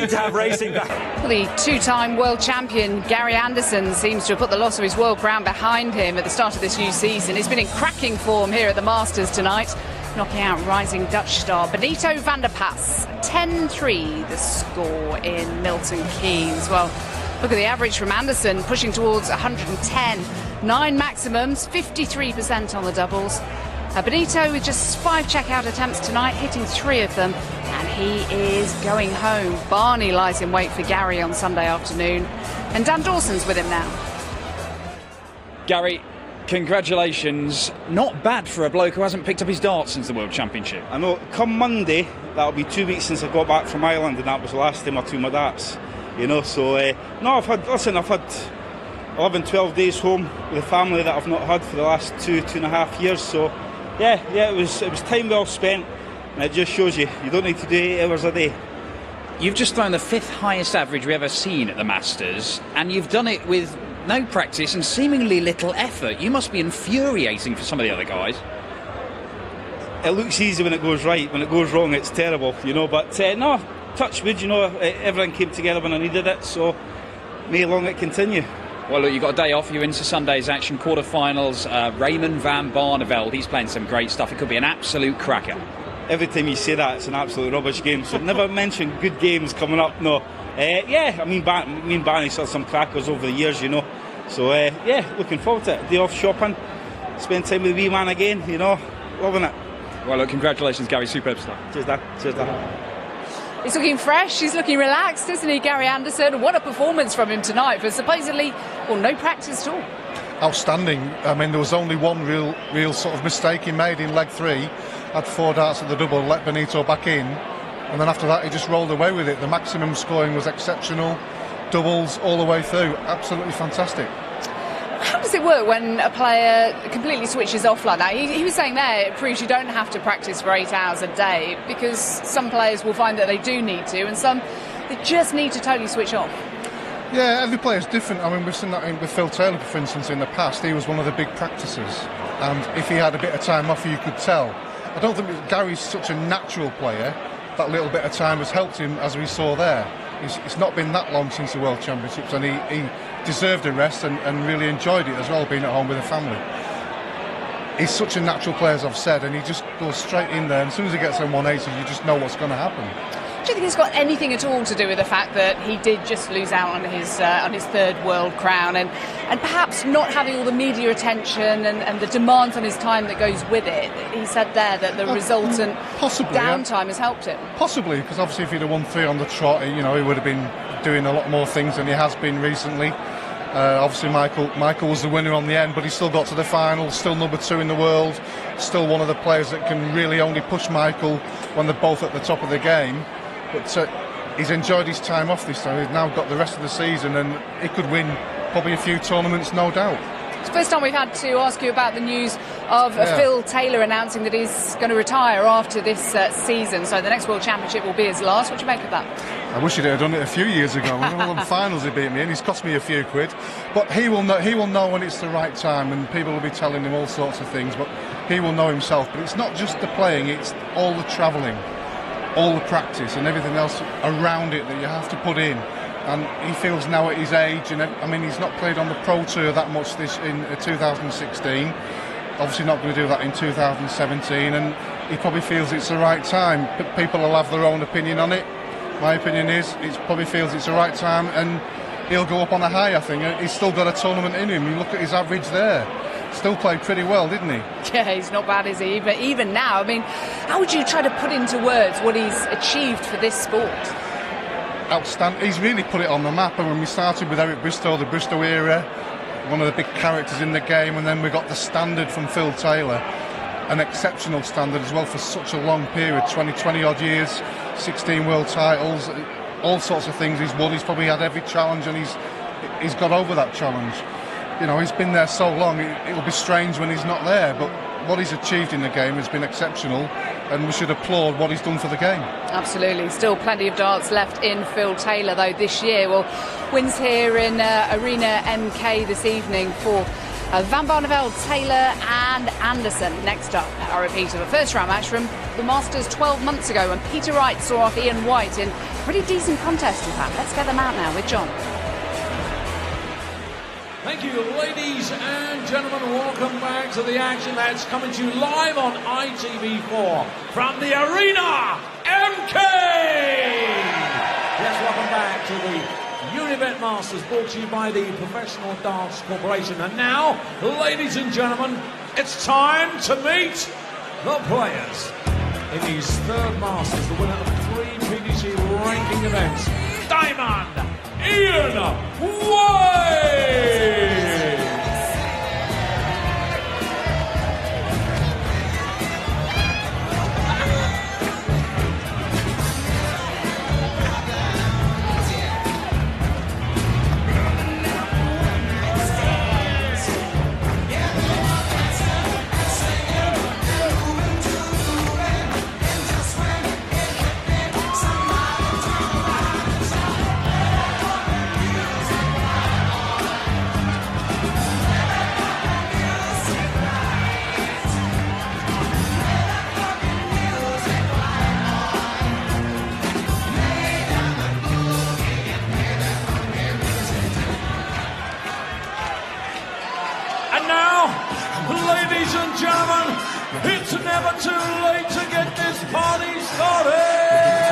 great to have racing back. Well, the two-time world champion Gary Anderson seems to have put the loss of his world crown behind him at the start of this new season. He's been in cracking form here at the Masters tonight, knocking out rising Dutch star Benito van der Pas. 10-3 the score in Milton Keynes. Well, look at the average from Anderson, pushing towards 110. 9 maximums, 53% on the doubles. Benito with just 5 checkout attempts tonight, hitting 3 of them, and he is going home. Barney lies in wait for Gary on Sunday afternoon, and Dan Dawson's with him now. Gary, congratulations. Not bad for a bloke who hasn't picked up his darts since the World Championship. I know, come Monday, that'll be 2 weeks since I got back from Ireland, and that was the last time I threw my darts. You know, so, no, I've had 11, 12 days home with a family that I've not had for the last 2.5 years, so yeah, it was time well spent, and it just shows you don't need to do 8 hours a day. You've just thrown the 5th highest average we've ever seen at the Masters, and you've done it with no practice and seemingly little effort. You must be infuriating for some of the other guys. It looks easy when it goes right. When it goes wrong, it's terrible, you know, but no, touch wood, you know, everything came together when I needed it, so may long it continue. Well, look, you've got a day off. You're into Sunday's action, quarterfinals. Raymond van Barneveld, he's playing some great stuff. It could be an absolute cracker. Every time you say that, it's an absolute rubbish game. So never mention good games coming up. No, yeah. I mean, me and Barney saw some crackers over the years, you know. So yeah, looking forward to it. Day off shopping, spend time with the wee man again. You know, loving it. Well, look, congratulations, Gary. Superb stuff. Cheers, Dan. Cheers, Dan. He's looking fresh, he's looking relaxed, isn't he, Gary Anderson? What a performance from him tonight for supposedly, well, no practice at all. Outstanding. I mean, there was only one real sort of mistake he made in leg 3. Had 4 darts at the double, let Benito back in, and then after that he just rolled away with it. The maximum scoring was exceptional, doubles all the way through, absolutely fantastic. How does it work when a player completely switches off like that? He was saying there, it proves you don't have to practice for 8 hours a day, because some players will find that they do need to, and some, they just need to totally switch off. Yeah, every player's different. I mean, we've seen that with Phil Taylor, for instance, in the past. He was one of the big practicers, and if he had a bit of time off, you could tell. I don't think Gary's such a natural player. That little bit of time has helped him, as we saw there. It's not been that long since the World Championships, and he deserved a rest and really enjoyed it as well, being at home with a family. He's such a natural player, as I've said, and he just goes straight in there, and as soon as he gets on 180 you just know what's going to happen. Do you think it's got anything at all to do with the fact that he did just lose out on his 3rd world crown, and perhaps not having all the media attention and the demands on his time that goes with it? He said there that the resultant downtime has helped him. Possibly, because obviously if he'd have won 3 on the trot, you know, he would have been doing a lot more things than he has been recently. Obviously Michael was the winner on the end, but he still got to the final, still number 2 in the world, still one of the players that can really only push Michael when they're both at the top of the game. But he's enjoyed his time off this time. He's now got the rest of the season, and he could win probably a few tournaments, no doubt. It's the first time we've had to ask you about the news of Phil Taylor announcing that he's going to retire after this season. So the next World Championship will be his last. What do you make of that? I wish he'd have done it a few years ago. In all the finals he beat me in. He's cost me a few quid. But he will know when it's the right time, and people will be telling him all sorts of things. But he will know himself. But it's not just the playing, it's all the travelling, all the practice and everything else around it that you have to put in. And he feels now at his age, and I mean, he's not played on the Pro Tour that much in 2016. Obviously not going to do that in 2017, and he probably feels it's the right time. But people will have their own opinion on it. My opinion is, he probably feels it's the right time, and he'll go up on a high, I think. He's still got a tournament in him. You look at his average there. Still played pretty well, didn't he? Yeah, he's not bad, is he? But even now, I mean, how would you try to put into words what he's achieved for this sport? Outstanding. He's really put it on the map. And when we started with Eric Bristow, the Bristow era, one of the big characters in the game, and then we got the standard from Phil Taylor, an exceptional standard as well for such a long period, 20 odd years, 16 world titles, all sorts of things he's won. He's probably had every challenge, and he's got over that challenge. You know, he's been there so long, it'll be strange when he's not there, but what he's achieved in the game has been exceptional, and we should applaud what he's done for the game. Absolutely. Still plenty of darts left in Phil Taylor, though, this year. Well, wins here in Arena MK this evening for Van Barneveld, Taylor and Anderson. Next up, a repeat of a first-round match from the Masters 12 months ago when Peter Wright saw off Ian White in a pretty decent contest, in fact. Let's get them out now with John. Thank you, ladies and gentlemen. Welcome back to the action that's coming to you live on ITV4 from the Arena MK. Yes, welcome back to the Unibet Masters, brought to you by the Professional Darts Corporation. And now, ladies and gentlemen, it's time to meet the players. In his third Masters, the winner of 3 PDC ranking events, Diamond Ian White. Ladies and gentlemen, it's never too late to get this party started!